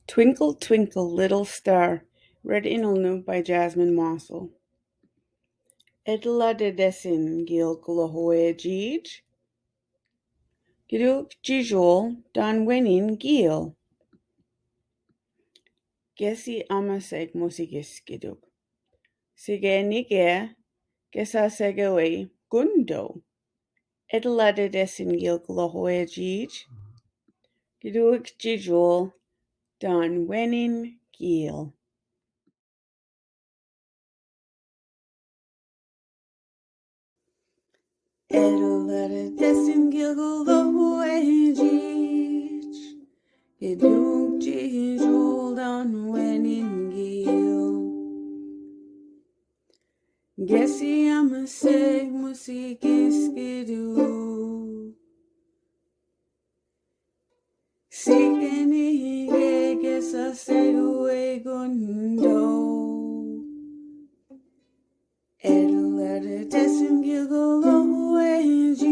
Twinkle, Twinkle, Little Star, read in Ulnu by Jasmine Mossel. Etlatetesinn Kloqoe'ji'j, Kloqoe'ji'j dan wenin gil. Gesi amaseg musigis giduk. Sige nige, gesa segewe gundo. Etlatetesinn Kloqoe'ji'j, Kloqoe'ji'j dan wenin gil. Etlatetesinn Kloqoe'ji'j, Kloqoe'ji'j dan wenin gil. Gesi amaseg musigis giduk. Sigenige gesa segue gundo. Etlatetesinn Kloqoe'ji'j,